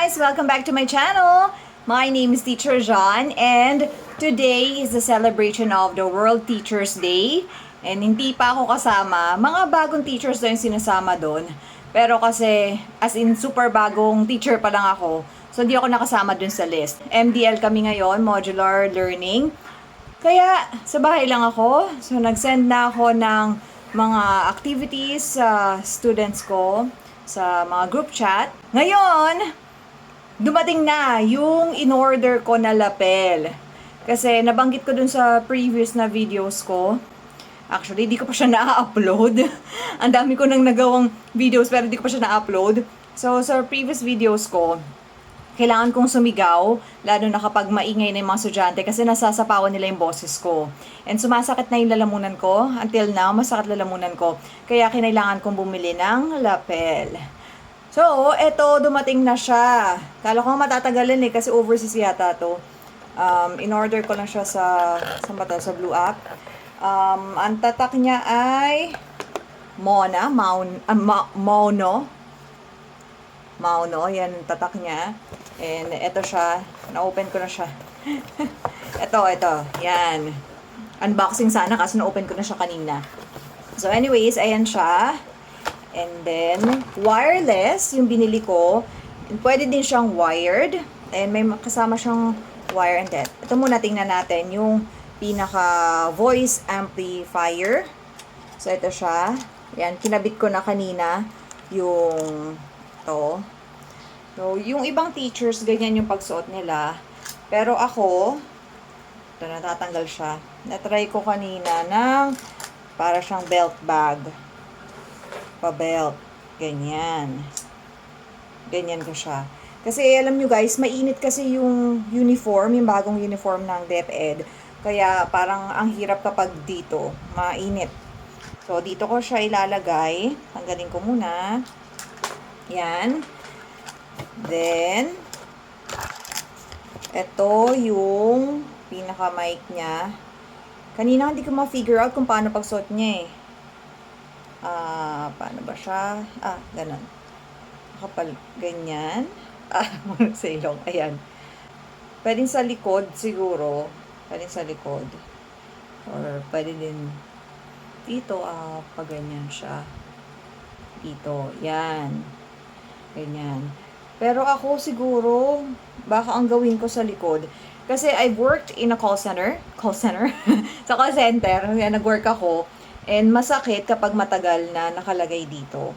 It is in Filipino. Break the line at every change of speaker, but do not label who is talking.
guys! Welcome back to my channel! My name is Teacher John and today is the celebration of the World Teachers Day. And hindi pa ako kasama. Mga bagong teachers daw yung sinasama doon. Pero kasi, as in super bagong teacher pa lang ako. So, hindi ako nakasama dun sa list. MDL kami ngayon, Modular Learning. Kaya, sa bahay lang ako. So, nag-send na ako ng mga activities sa students ko sa mga group chat. Ngayon, dumating na yung in-order ko na lapel. Kasi nabanggit ko dun sa previous na videos ko. Actually, di ko pa siya na-upload. Ang dami ko nang nagawang videos pero di ko pa siya na-upload. So, sa previous videos ko, kailangan kong sumigaw, lalo na kapag maingay na yung mga estudyante kasi nasasapawan nila yung boses ko. And sumasakit na yung lalamunan ko. Until now, masakit lalamunan ko. Kaya kinailangan kong bumili ng lapel. So, eto, dumating na siya. Kala ko matatagalin kasi overseas yata to. In-order ko lang siya sa Blue App. Ang tatak niya ay Mauno, yan ang tatak niya. And eto siya, na-open ko na siya. Ito, yan. Unboxing sana kasi na-open ko na siya kanina. So anyways, ayan siya. And then, wireless, yung binili ko. And pwede din siyang wired. And may kasama siyang wire and that. Ito muna, tingnan natin yung pinaka voice amplifier. So, ito siya. Yan, kinabit ko na kanina yung to. So, yung ibang teachers, ganyan yung pagsuot nila. Pero ako, ito, natatanggal siya. Natry ko kanina ng para siyang belt bag. Pa-belt. Ganyan. Ganyan ko siya. Kasi alam nyo guys, mainit kasi yung uniform, yung bagong uniform ng DepEd. Kaya parang ang hirap kapag dito, mainit. So, dito ko siya ilalagay. Tanggalin ko muna. Yan. Then, ito yung pinaka-mic niya. Kanina hindi ko ma-figure out kung paano pagsuot niya eh. Paano ba siya? Ganon. Kapal, ganyan. Sa ilong. Ayan. Pwedeng sa likod, siguro. Pwedeng sa likod. Or, pwede din dito, pag ganyan siya. Dito. Yan. Ganyan. Pero ako, siguro, baka ang gawin ko sa likod. Kasi I've worked in a call center. Sa call center. Nag-work ako. And masakit kapag matagal na nakalagay dito.